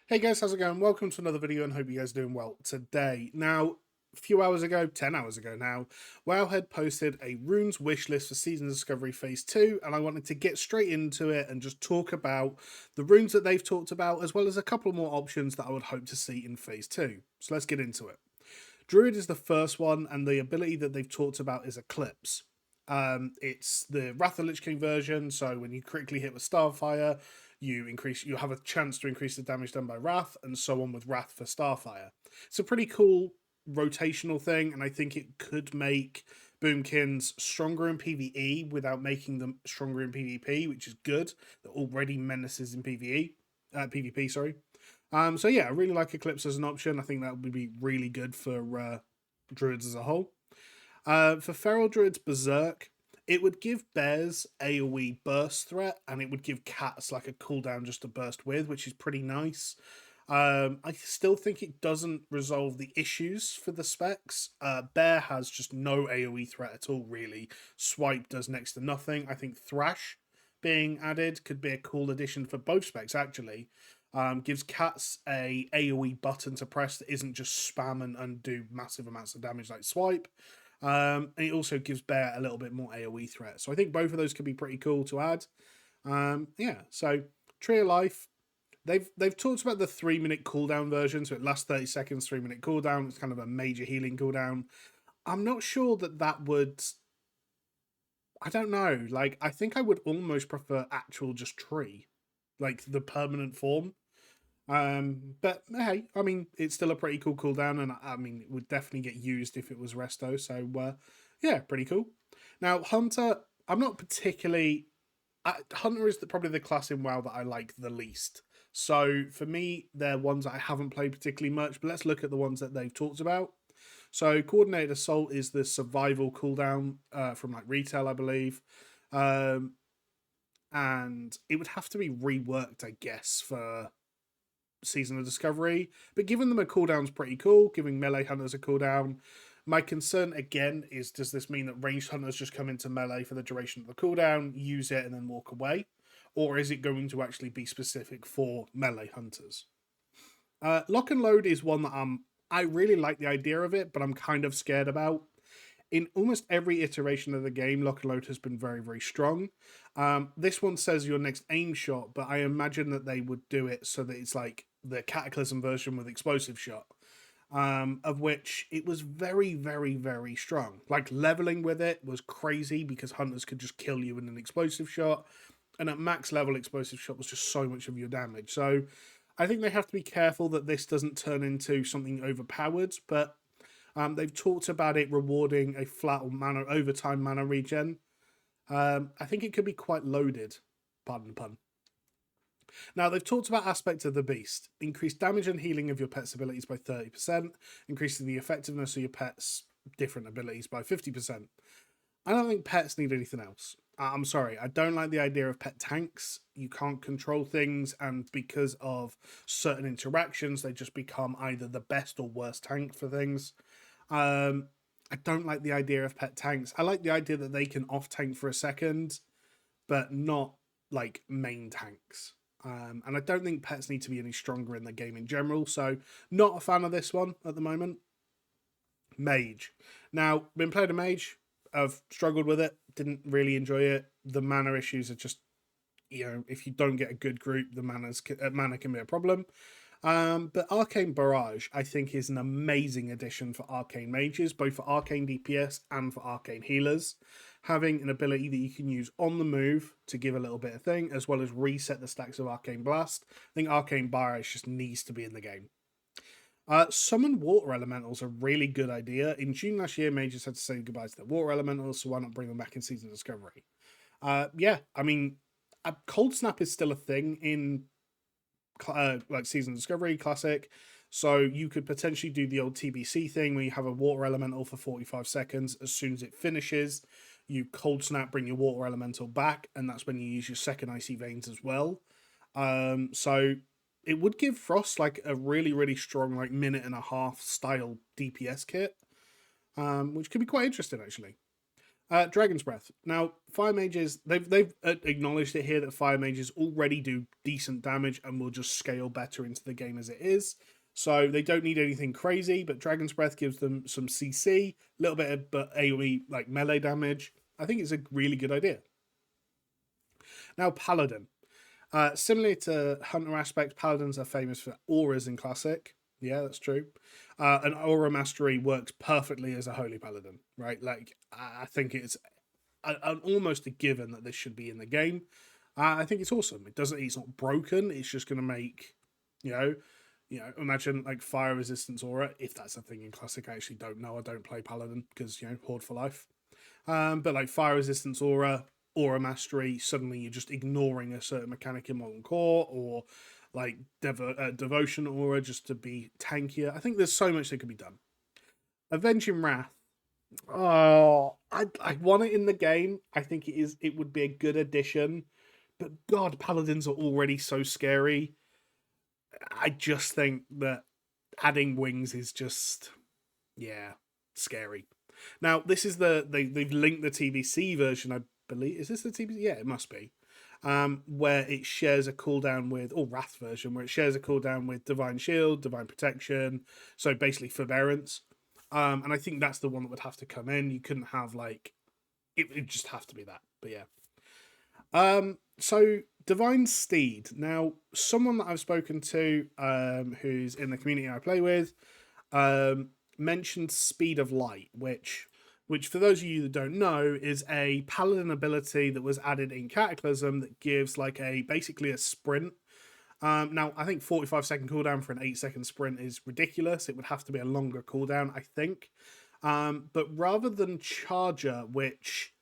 Hey guys, how's it going? Welcome to another video and hope you guys are doing well today. Now, a few hours ago, 10 hours ago now, Wowhead posted a runes wish list for Season Discovery Phase 2, and I wanted to get straight into it and just talk about the runes that they've talked about, as well as a couple more options that I would hope to see in Phase 2. So let's get into it. Druid is the first one, and the ability that they've talked about is Eclipse. It's the Wrath of the Lich King version, so when you critically hit with Starfire, you have a chance to increase the damage done by Wrath, and so on with Wrath for Starfire. It's a pretty cool rotational thing, and I think it could make Boomkins stronger in PvE without making them stronger in PvP, which is good. They're already menaces in PvP, sorry. So yeah, I really like Eclipse as an option. I think that would be really good for druids as a whole. For Feral Druids Berserk, it would give bears AoE burst threat, and it would give cats like a cooldown just to burst with, which is pretty nice. I still think it doesn't resolve the issues for the specs. Bear has just no AoE threat at all, really. Swipe does next to nothing. I think Thrash being added could be a cool addition for both specs, actually. Gives cats a AoE button to press that isn't just spam and undo massive amounts of damage like Swipe. And it also gives Bear a little bit more AoE threat. So I think both of those could be pretty cool to add. Yeah, so Tree of Life, they've talked about the 3-minute cooldown version, so it lasts 30 seconds, 3-minute cooldown. It's kind of a major healing cooldown. I'm not sure that would. I don't know. Like, I think I would almost prefer actual just tree, like the permanent form. But hey, I mean, it's still a pretty cool cooldown, and I mean, it would definitely get used if it was resto. So, yeah, pretty cool. Now, Hunter, I'm not particularly. Hunter is probably the class in WoW that I like the least. So for me, they're ones that I haven't played particularly much. But let's look at the ones that they've talked about. So Coordinated Assault is the survival cooldown from like retail, I believe. Um, and it would have to be reworked, I guess, for Season of Discovery. But giving them a cooldown's pretty cool. Giving melee hunters a cooldown. My concern again is, does this mean that ranged hunters just come into melee for the duration of the cooldown, use it, and then walk away? Or is it going to actually be specific for melee hunters? Lock and Load is one that I really like the idea of it, but I'm kind of scared about. In almost every iteration of the game, Lock and Load has been very, very strong. This one says your next aim shot, but I imagine that they would do it so that it's like the Cataclysm version with explosive shot, of which it was very, very, very strong. Like, leveling with it was crazy because hunters could just kill you in an explosive shot, and at max level, explosive shot was just so much of your damage. So I think they have to be careful that this doesn't turn into something overpowered, but they've talked about it rewarding a flat or mana overtime mana regen. I think it could be quite loaded, pardon the pun. Now, they've talked about aspects of the beast. Increase damage and healing of your pet's abilities by 30%, increasing the effectiveness of your pet's different abilities by 50%. I don't think pets need anything else. I'm sorry, I don't like the idea of pet tanks. You can't control things, and because of certain interactions, they just become either the best or worst tank for things. I don't like the idea of pet tanks. I like the idea that they can off tank for a second, but not like main tanks. And I don't think pets need to be any stronger in the game in general. So, not a fan of this one at the moment. Mage. Now, been playing a mage. I've struggled with it. Didn't really enjoy it. The mana issues are just, if you don't get a good group, the mana can be a problem. But Arcane Barrage, I think, is an amazing addition for Arcane Mages, both for Arcane DPS and for Arcane Healers. Having an ability that you can use on the move to give a little bit of thing, as well as reset the stacks of Arcane Blast. I think Arcane Barrage just needs to be in the game. Summon water elementals, a really good idea. In June last year, mages had to say goodbye to their water elementals, so why not bring them back in Season Discovery? Yeah, I mean, Cold Snap is still a thing in like Season Discovery Classic, so you could potentially do the old TBC thing where you have a water elemental for 45 seconds. As soon as it finishes, you Cold Snap, bring your water elemental back, and that's when you use your second Icy Veins as well. So it would give Frost like a really, really strong like minute and a half style DPS kit, which could be quite interesting actually. Dragon's Breath. Now, Fire Mages, they've acknowledged it here that Fire Mages already do decent damage and will just scale better into the game as it is. So they don't need anything crazy, but Dragon's Breath gives them some CC, a little bit of AoE, like melee damage. I think it's a really good idea. Now, Paladin. Similarly to Hunter aspect, Paladins are famous for auras in Classic. Yeah, that's true. An aura mastery works perfectly as a holy paladin, right? Like, I think it's almost a given that this should be in the game. I think it's awesome. It doesn't. It's not broken. It's just going to make, you know, imagine like fire resistance aura. If that's a thing in Classic, I actually don't know. I don't play paladin because Horde for life. But like fire resistance aura mastery, suddenly you're just ignoring a certain mechanic in Molten Core, or like devotion aura just to be tankier. I think there's so much that could be done. Avenging Wrath. Oh, I want it in the game. I think it would be a good addition. But God, paladins are already so scary. I just think that adding wings is just, yeah, scary. Now, this is they've linked the TBC version, I believe. Is this the TBC? Yeah, it must be. Where it shares a cooldown with, or Wrath version, where it shares a cooldown with Divine Shield, Divine Protection, so basically forbearance. And I think that's the one that would have to come in. You couldn't have like, it'd just have to be that. But yeah. So Divine Steed. Now, someone that I've spoken to, who's in the community I play with, mentioned Speed of Light, which for those of you that don't know, is a paladin ability that was added in Cataclysm that gives like basically a sprint. Now, I think 45-second cooldown for an 8-second sprint is ridiculous. It would have to be a longer cooldown, I think. But rather than Charger, which,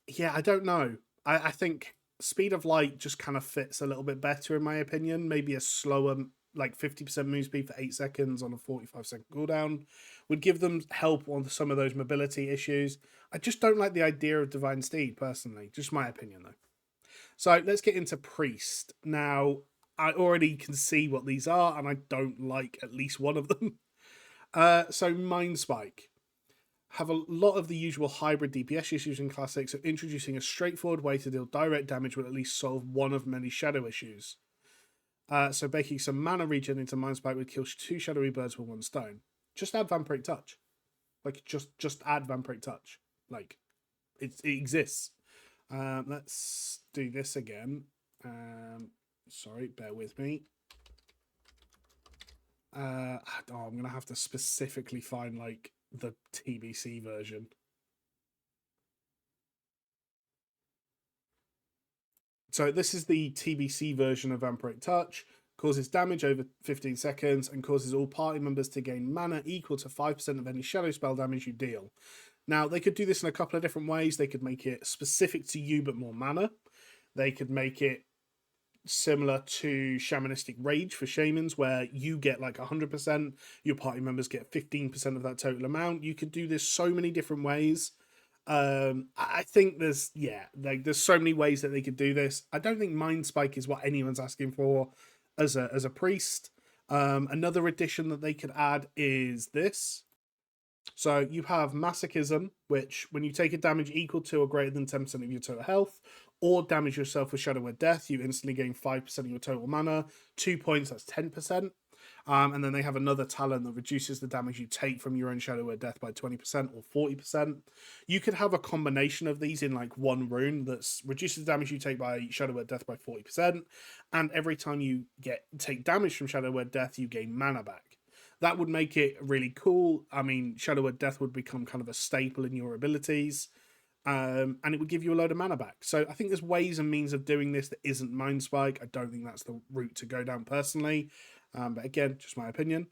yeah, I don't know. I think Speed of Light just kind of fits a little bit better, in my opinion. Maybe a slower, like 50% move speed for 8 seconds on a 45-second cooldown would give them help on some of those mobility issues. I just don't like the idea of Divine Steed, personally. Just my opinion, though. So let's get into Priest. Now, I already can see what these are, and I don't like at least one of them. So Mind Spike. Have a lot of the usual hybrid DPS issues in Classic, so introducing a straightforward way to deal direct damage will at least solve one of many shadow issues. So baking some mana regen into Mind Spike would kill 2 shadowy birds with 1 stone. Just add Vampiric Touch. Like, just add Vampiric Touch. Like, it exists. Let's do this again. Sorry, bear with me. I'm going to have to specifically find, like, the TBC version. So this is the TBC version of Vampiric Touch. Causes damage over 15 seconds and causes all party members to gain mana equal to 5% of any shadow spell damage you deal. Now, they could do this in a couple of different ways. They could make it specific to you but more mana. They could make it similar to Shamanistic Rage for Shamans, where you get like 100%, your party members get 15% of that total amount. You could do this so many different ways. I think there's so many ways that they could do this. I don't think Mind Spike is what anyone's asking for as a priest. Another addition that they could add is this. So you have Masochism, which when you take a damage equal to or greater than 10% of your total health, or damage yourself with Shadow Word Death, you instantly gain 5% of your total mana. 2 points, that's 10%. And then they have another talent that reduces the damage you take from your own Shadow Word Death by 20% or 40%. You could have a combination of these in like one rune that reduces the damage you take by Shadow Word Death by 40%. And every time you take damage from Shadow Word Death, you gain mana back. That would make it really cool. I mean, Shadow Word Death would become kind of a staple in your abilities. And it would give you a load of mana back. So I think there's ways and means of doing this that isn't Mind Spike. I don't think that's the route to go down personally. But again, just my opinion.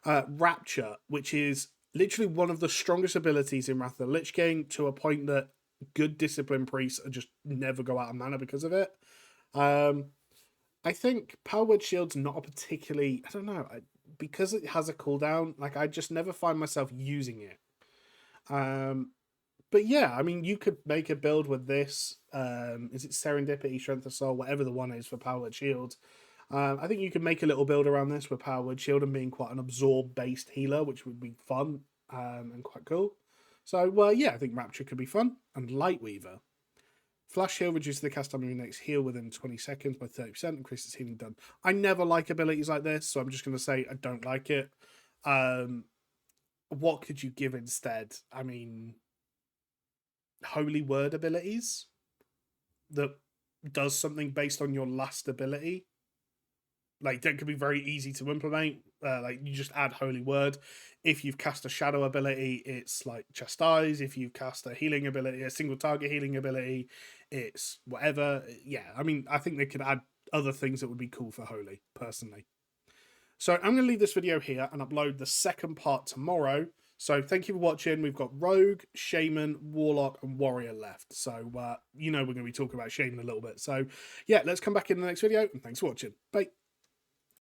Rapture, which is literally one of the strongest abilities in Wrath of the Lich King, to a point that good discipline priests just never go out of mana because of it. I think Power Word Shield's not a particularly, I don't know, because it has a cooldown, like I just never find myself using it. But yeah, I mean, you could make a build with this. Is it Serendipity, Strength of Soul, whatever the one is for Power Word Shield? I think you could make a little build around this with Power Word Shield and being quite an absorb-based healer, which would be fun and quite cool. So, yeah, I think Rapture could be fun. And Lightweaver. Flash heal reduces the cast time of your next heal within 20 seconds by 30%, increases healing done. I never like abilities like this, so I'm just going to say I don't like it. What could you give instead? I mean, Holy Word abilities that does something based on your last ability. Like, that could be very easy to implement. Like, you just add Holy Word. If you've cast a Shadow ability, it's like Chastise. If you've cast a healing ability, a single target healing ability, it's whatever. Yeah, I mean, I think they could add other things that would be cool for Holy, personally. So I'm going to leave this video here and upload the second part tomorrow. So thank you for watching. We've got Rogue, Shaman, Warlock, and Warrior left. So, we're going to be talking about Shaman a little bit. So, yeah, let's come back in the next video, and thanks for watching. Bye.